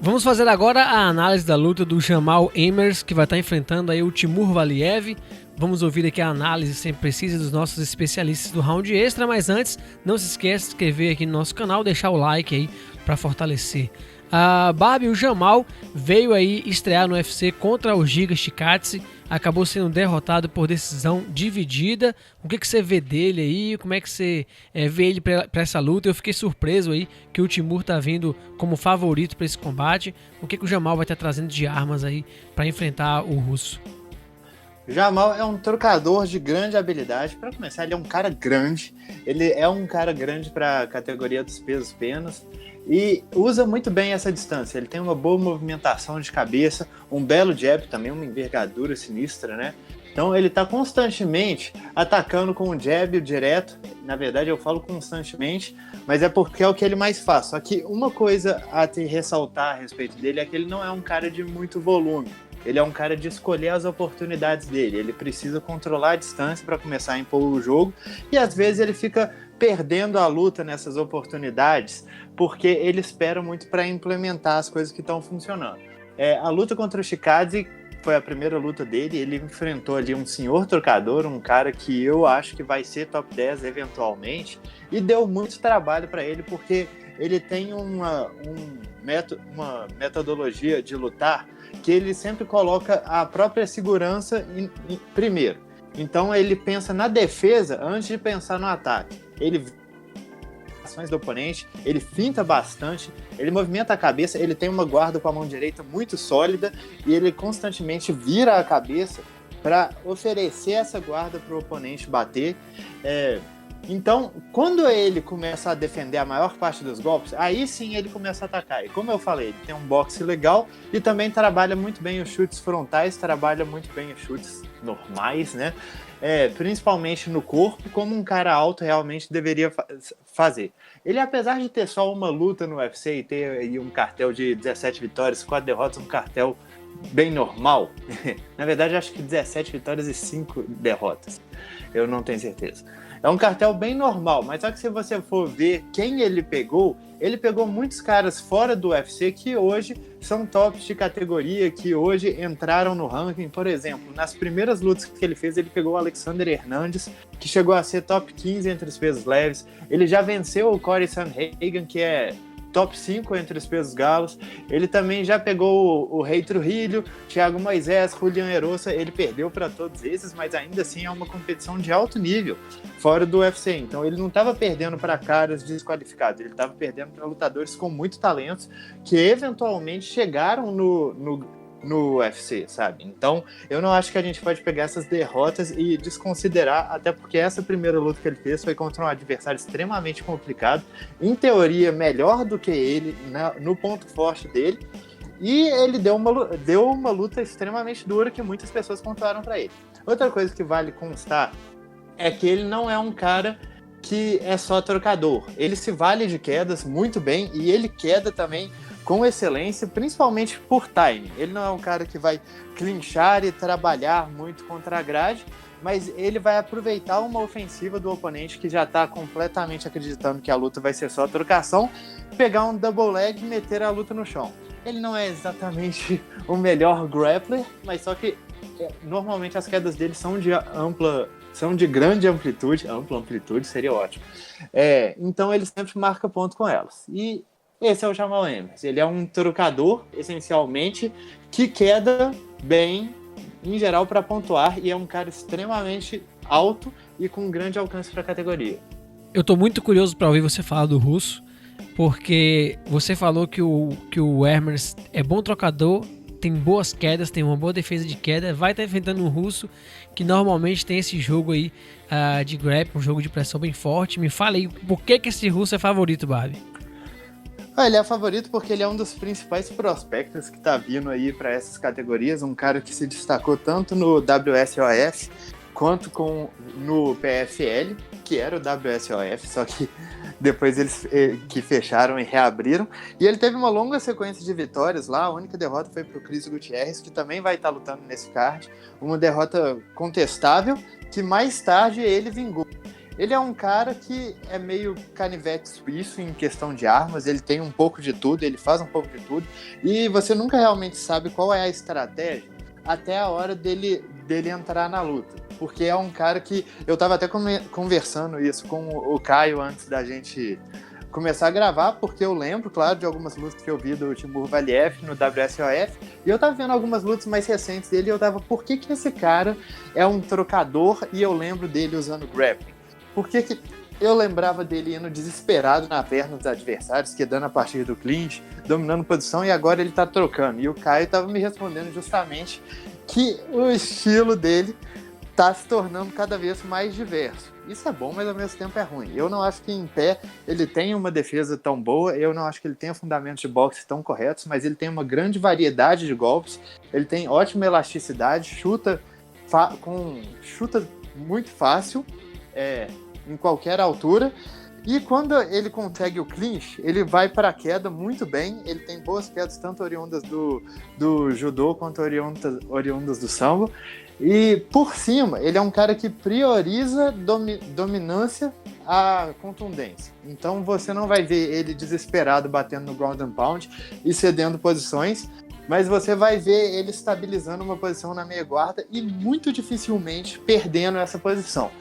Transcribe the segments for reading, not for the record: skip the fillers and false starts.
Vamos fazer agora a análise da luta do Jamal Emmers, que vai estar enfrentando aí o Timur Valiev. Vamos ouvir aqui a análise sempre precisa dos nossos especialistas do round extra, mas antes, não se esqueça de se inscrever aqui no nosso canal, deixar o like aí para fortalecer. Barbie, o Jamal veio aí estrear no UFC contra o Giga Chikadze, acabou sendo derrotado por decisão dividida. O que você vê dele aí? Como é que você vê ele para essa luta? Eu fiquei surpreso aí que o Timur tá vindo como favorito para esse combate. O que o Jamal vai estar trazendo de armas aí para enfrentar o russo? Jamal é um trocador de grande habilidade. Para começar, ele é um cara grande. Ele é um cara grande para a categoria dos pesos penas e usa muito bem essa distância. Ele tem uma boa movimentação de cabeça, um belo jab, também uma envergadura sinistra, né? Então ele está constantemente atacando com o jab direto. Na verdade, eu falo constantemente, mas é porque é o que ele mais faz. Só que uma coisa a te ressaltar a respeito dele é que ele não é um cara de muito volume. Ele é um cara de escolher as oportunidades dele. Ele precisa controlar a distância para começar a impor o jogo. E às vezes ele fica perdendo a luta nessas oportunidades porque ele espera muito para implementar as coisas que estão funcionando. A luta contra o Chikadze foi a primeira luta dele. Ele enfrentou ali um senhor trocador, um cara que eu acho que vai ser top 10 eventualmente. E deu muito trabalho para ele porque ele tem uma metodologia de lutar que ele sempre coloca a própria segurança primeiro. Então ele pensa na defesa antes de pensar no ataque. Ele vê as ações do oponente, ele finta bastante, ele movimenta a cabeça, ele tem uma guarda com a mão direita muito sólida e ele constantemente vira a cabeça para oferecer essa guarda para o oponente bater. Então, quando ele começa a defender a maior parte dos golpes, aí sim ele começa a atacar. E como eu falei, ele tem um boxe legal e também trabalha muito bem os chutes frontais, trabalha muito bem os chutes normais, né? Principalmente no corpo, como um cara alto realmente deveria fazer. Ele, apesar de ter só uma luta no UFC e ter aí um cartel de 17 vitórias, 4 derrotas, um cartel bem normal, na verdade acho que 17 vitórias e 5 derrotas, eu não tenho certeza. É um cartel bem normal, mas só que se você for ver quem ele pegou muitos caras fora do UFC que hoje são tops de categoria, que hoje entraram no ranking. Por exemplo, nas primeiras lutas que ele fez, ele pegou o Alexander Hernandes, que chegou a ser top 15 entre os pesos leves. Ele já venceu o Corey Sandhagen, que é top 5 entre os pesos galos. Ele também já pegou o Rei Trujillo, Thiago Moisés, Julian Erosa. Ele perdeu para todos esses, mas ainda assim é uma competição de alto nível fora do UFC. Então ele não estava perdendo para caras desqualificados, ele estava perdendo para lutadores com muito talento que eventualmente chegaram no UFC, sabe? Então, eu não acho que a gente pode pegar essas derrotas e desconsiderar, até porque essa primeira luta que ele fez foi contra um adversário extremamente complicado, em teoria melhor do que ele, no ponto forte dele, e ele deu uma luta extremamente dura que muitas pessoas pontuaram para ele. Outra coisa que vale constar é que ele não é um cara que é só trocador. Ele se vale de quedas muito bem e ele queda também com excelência, principalmente por time. Ele não é um cara que vai clinchar e trabalhar muito contra a grade, mas ele vai aproveitar uma ofensiva do oponente que já está completamente acreditando que a luta vai ser só trocação, pegar um double leg e meter a luta no chão. Ele não é exatamente o melhor grappler, mas só que normalmente as quedas dele são de grande amplitude, ampla amplitude seria ótimo. Então ele sempre marca ponto com elas. E esse é o Jamal Emmers. Ele é um trocador, essencialmente, que queda bem, em geral, para pontuar, e é um cara extremamente alto e com grande alcance para a categoria. Eu tô muito curioso para ouvir você falar do russo, porque você falou que o Emmers é bom trocador, tem boas quedas, tem uma boa defesa de queda, vai estar enfrentando um russo que normalmente tem esse jogo aí de grappling, um jogo de pressão bem forte. Me fala aí, por que esse russo é favorito, Barbie? Ele é favorito porque ele é um dos principais prospectos que tá vindo aí para essas categorias, um cara que se destacou tanto no WSOF quanto no PFL, que era o WSOF, só que depois eles que fecharam e reabriram. E ele teve uma longa sequência de vitórias lá, a única derrota foi pro Chris Gutierrez, que também vai estar lutando nesse card, uma derrota contestável, que mais tarde ele vingou. Ele é um cara que é meio canivete suíço em questão de armas, ele tem um pouco de tudo, ele faz um pouco de tudo, e você nunca realmente sabe qual é a estratégia até a hora dele entrar na luta. Porque é um cara que... Eu tava até conversando isso com o Caio antes da gente começar a gravar, porque eu lembro, claro, de algumas lutas que eu vi do Timur Valiev no WSOF, e eu tava vendo algumas lutas mais recentes dele, e eu tava, por que esse cara é um trocador e eu lembro dele usando grappling? Por que eu lembrava dele indo desesperado na perna dos adversários, quedando a partir do clinch, dominando posição, e agora ele tá trocando? E o Caio tava me respondendo justamente que o estilo dele tá se tornando cada vez mais diverso. Isso é bom, mas ao mesmo tempo é ruim. Eu não acho que em pé ele tenha uma defesa tão boa, eu não acho que ele tenha fundamentos de boxe tão corretos, mas ele tem uma grande variedade de golpes, ele tem ótima elasticidade, chuta muito fácil, em qualquer altura, e quando ele consegue o clinch, ele vai para a queda muito bem, ele tem boas quedas tanto oriundas do judô quanto oriundas do sambo, e por cima, ele é um cara que prioriza dominância à contundência. Então você não vai ver ele desesperado batendo no ground and pound e cedendo posições, mas você vai ver ele estabilizando uma posição na meia guarda e muito dificilmente perdendo essa posição.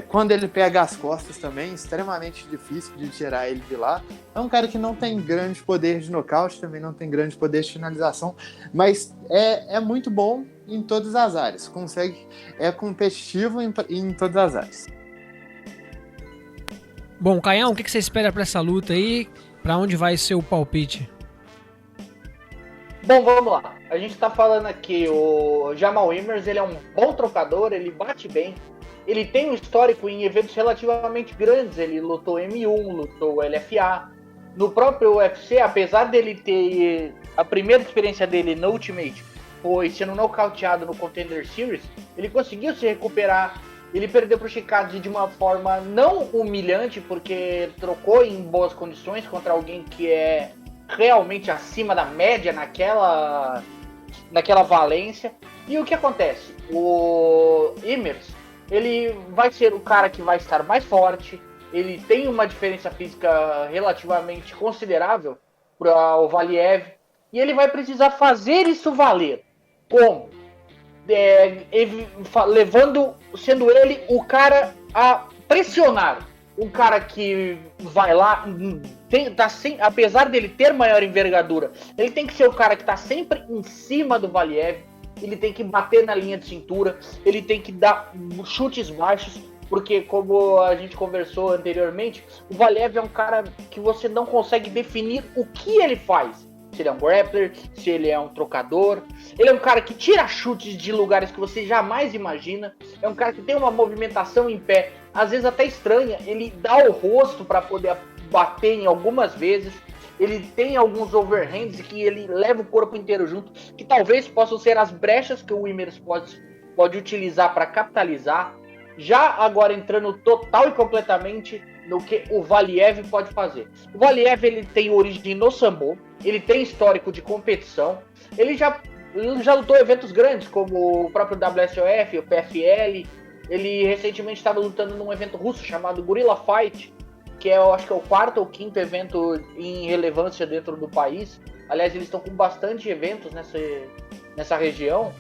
Quando ele pega as costas também, extremamente difícil de tirar ele de lá. É um cara que não tem grande poder de nocaute, também não tem grande poder de finalização, mas é muito bom em todas as áreas. É competitivo em todas as áreas. Bom, Caião, o que você espera para essa luta aí? Para onde vai ser o palpite? Bom, vamos lá. A gente tá falando aqui, o Jamal Emmers, ele é um bom trocador, ele bate bem. Ele tem um histórico em eventos relativamente grandes. Ele lutou M1, lutou LFA. No próprio UFC, apesar dele ter... A primeira experiência dele no Ultimate foi sendo nocauteado no Contender Series. Ele conseguiu se recuperar. Ele perdeu para o Chikadze de uma forma não humilhante, porque trocou em boas condições contra alguém que é realmente acima da média naquela valência. E o que acontece? O Emmers, ele vai ser o cara que vai estar mais forte, ele tem uma diferença física relativamente considerável para o Valiev, e ele vai precisar fazer isso valer. Como? Sendo ele o cara a pressionar, um cara que vai lá, apesar dele ter maior envergadura, ele tem que ser o cara que está sempre em cima do Valiev. Ele tem que bater na linha de cintura, ele tem que dar chutes baixos, porque como a gente conversou anteriormente, o Valiev é um cara que você não consegue definir o que ele faz. Se ele é um grappler, se ele é um trocador. Ele é um cara que tira chutes de lugares que você jamais imagina. É um cara que tem uma movimentação em pé, às vezes até estranha. Ele dá o rosto para poder bater em algumas vezes. Ele tem alguns overhands que ele leva o corpo inteiro junto, que talvez possam ser as brechas que o Emmers pode utilizar para capitalizar. Já agora entrando total e completamente no que o Valiev pode fazer. O Valiev, ele tem origem no sambo, ele tem histórico de competição, ele já lutou eventos grandes, como o próprio WSOF, o PFL. Ele recentemente estava lutando num evento russo chamado Gorilla Fight, que eu acho que é o 4º ou 5º evento em relevância dentro do país. Aliás, eles estão com bastante eventos nessa região.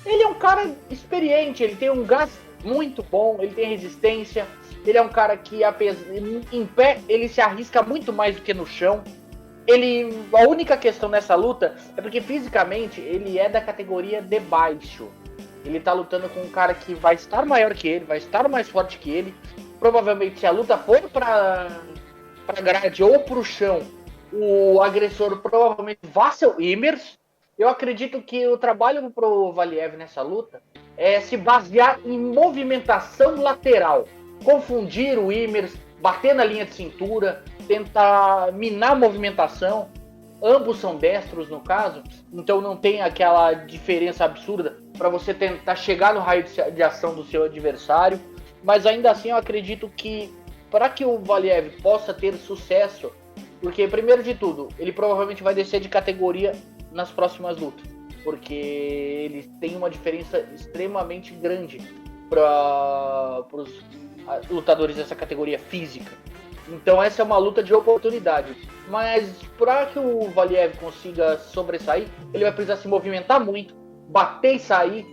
Ele é um cara experiente, ele tem um gás muito bom, ele tem resistência, ele é um cara que em pé ele se arrisca muito mais do que no chão. A única questão nessa luta é porque fisicamente ele é da categoria de baixo. Ele tá lutando com um cara que vai estar maior que ele, vai estar mais forte que ele. Provavelmente, se a luta for pra grade ou pro chão, o agressor provavelmente vai ser o Emmers. Eu acredito que o trabalho pro Valiev nessa luta é se basear em movimentação lateral. Confundir o Emmers, bater na linha de cintura, tentar minar a movimentação. Ambos são destros no caso, então não tem aquela diferença absurda para você tentar chegar no raio de ação do seu adversário. Mas ainda assim eu acredito que para que o Valiev possa ter sucesso, porque primeiro de tudo, ele provavelmente vai descer de categoria nas próximas lutas, porque ele tem uma diferença extremamente grande para os lutadores dessa categoria física. Então essa é uma luta de oportunidade. Mas para que o Valiev consiga sobressair, ele vai precisar se movimentar muito, bater e sair,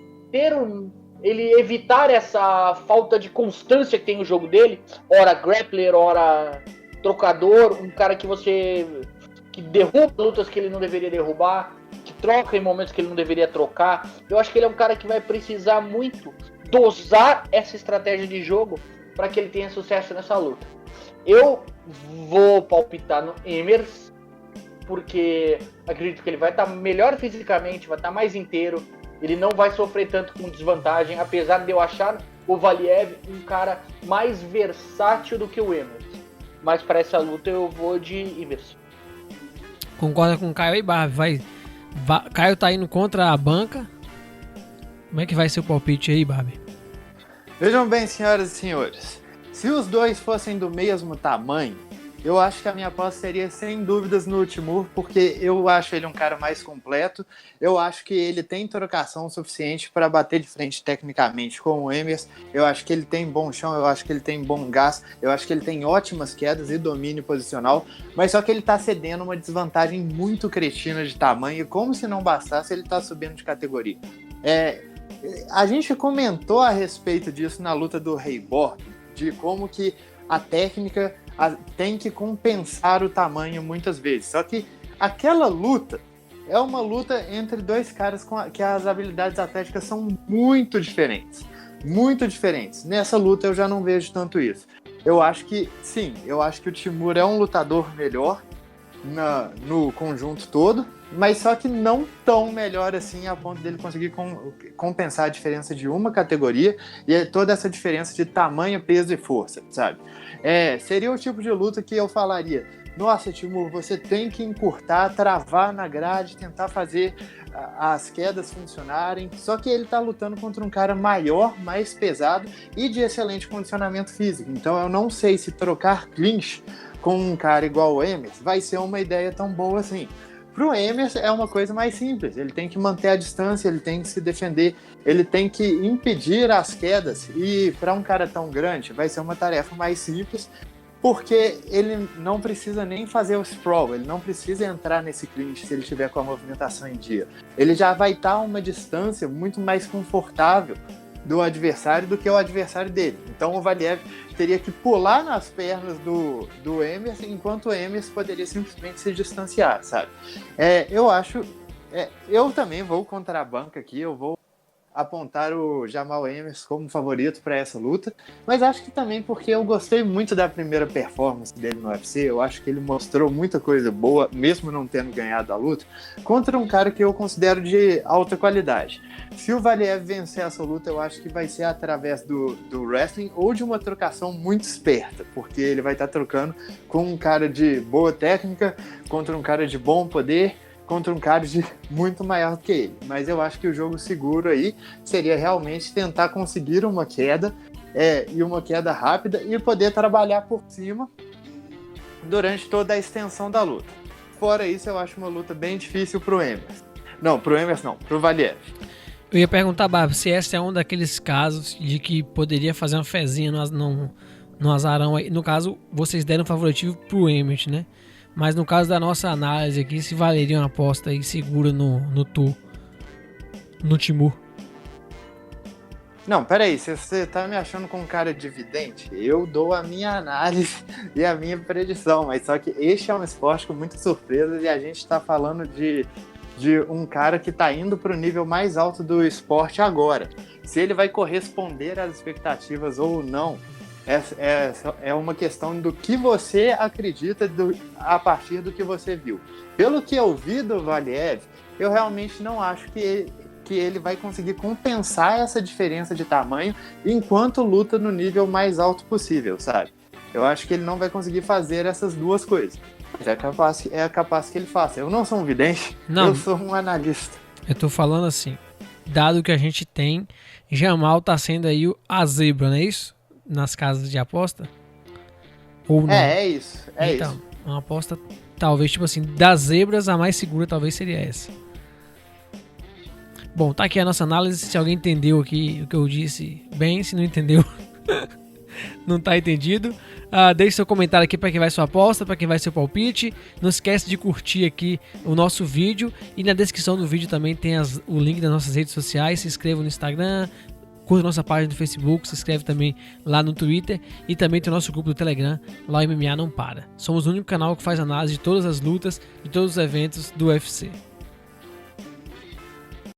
ele evitar essa falta de constância que tem no jogo dele, ora grappler, ora trocador, um cara que derruba lutas que ele não deveria derrubar, que troca em momentos que ele não deveria trocar. Eu acho que ele é um cara que vai precisar muito dosar essa estratégia de jogo para que ele tenha sucesso nessa luta. Eu vou palpitar no Emmers, porque acredito que ele vai estar melhor fisicamente, vai estar mais inteiro, ele não vai sofrer tanto com desvantagem, apesar de eu achar o Valiev um cara mais versátil do que o Emmers. Mas para essa luta eu vou de Emmers. Concorda com o Caio aí, Barbie? Caio tá indo contra a banca. Como é que vai ser o palpite aí, Barbie? Vejam bem, senhoras e senhores. Se os dois fossem do mesmo tamanho, eu acho que a minha aposta seria sem dúvidas no Timur, porque eu acho ele um cara mais completo. Eu acho que ele tem trocação suficiente para bater de frente tecnicamente com o Emmers. Eu acho que ele tem bom chão, eu acho que ele tem bom gás, eu acho que ele tem ótimas quedas e domínio posicional, mas só que ele tá cedendo uma desvantagem muito cretina de tamanho, e como se não bastasse, ele tá subindo de categoria. A gente comentou a respeito disso na luta do Rei Borg, de como que a técnica tem que compensar o tamanho muitas vezes. Só que aquela luta é uma luta entre dois caras que as habilidades atléticas são muito diferentes. Muito diferentes. Nessa luta eu já não vejo tanto isso. Eu acho que, sim, eu acho que o Timur é um lutador melhor no conjunto todo, mas só que não tão melhor assim a ponto dele conseguir compensar a diferença de uma categoria e toda essa diferença de tamanho, peso e força, sabe? Seria o tipo de luta que eu falaria: nossa, Timur, você tem que encurtar, travar na grade, tentar fazer as quedas funcionarem. Só que ele tá lutando contra um cara maior, mais pesado e de excelente condicionamento físico. Então eu não sei se trocar clinch com um cara igual o Emmers vai ser uma ideia tão boa assim. Pro Emmers é uma coisa mais simples, ele tem que manter a distância, ele tem que se defender, ele tem que impedir as quedas, e para um cara tão grande vai ser uma tarefa mais simples, porque ele não precisa nem fazer o sprawl, ele não precisa entrar nesse clinch se ele estiver com a movimentação em dia. Ele já vai estar a uma distância muito mais confortável do adversário do que o adversário dele. Então o Valiev teria que pular nas pernas do Emmers, enquanto o Emmers poderia simplesmente se distanciar, sabe? Eu também vou contra a banca aqui, eu vou apontar o Jamal Emmers como favorito para essa luta, mas acho que também porque eu gostei muito da primeira performance dele no UFC, eu acho que ele mostrou muita coisa boa, mesmo não tendo ganhado a luta, contra um cara que eu considero de alta qualidade. Se o Valiev vencer essa luta, eu acho que vai ser através do wrestling ou de uma trocação muito esperta, porque ele vai estar trocando com um cara de boa técnica contra um cara de bom poder, contra um cara de muito maior do que ele. Mas eu acho que o jogo seguro aí seria realmente tentar conseguir uma queda, e uma queda rápida, e poder trabalhar por cima durante toda a extensão da luta. Fora isso, eu acho uma luta bem difícil pro Emmers. Não, pro Valiev. Eu ia perguntar, Bárbara, se esse é um daqueles casos de que poderia fazer uma fezinha no azarão aí. No caso, vocês deram favoritivo pro Emmert, né? Mas no caso da nossa análise aqui, se valeria uma aposta aí segura no Timur. Não, peraí, você tá me achando com um cara dividente? Eu dou a minha análise e a minha predição, mas só que este é um esporte com muitas surpresas e a gente tá falando de um cara que tá indo pro nível mais alto do esporte agora. Se ele vai corresponder às expectativas ou não, é uma questão do que você acredita a partir do que você viu. Pelo que eu vi do Valiev, eu realmente não acho que ele vai conseguir compensar essa diferença de tamanho enquanto luta no nível mais alto possível, sabe? Eu acho que ele não vai conseguir fazer essas duas coisas. Mas é capaz que ele faça. Eu não sou um vidente, eu sou um analista. Eu tô falando assim, dado que a gente tem, Jamal tá sendo aí a zebra, não é isso? Nas casas de aposta? Ou não? É isso. Então, uma aposta, talvez, tipo assim, das zebras, a mais segura talvez seria essa. Bom, tá aqui a nossa análise. Se alguém entendeu aqui o que eu disse bem, se não entendeu, não tá entendido. Deixe seu comentário aqui para quem vai sua aposta, para quem vai seu palpite. Não esquece de curtir aqui o nosso vídeo. E na descrição do vídeo também tem o link das nossas redes sociais. Se inscreva no Instagram, curta nossa página do Facebook, se inscreve também lá no Twitter. E também tem o nosso grupo do Telegram, lá o MMA Não Para. Somos o único canal que faz análise de todas as lutas e todos os eventos do UFC.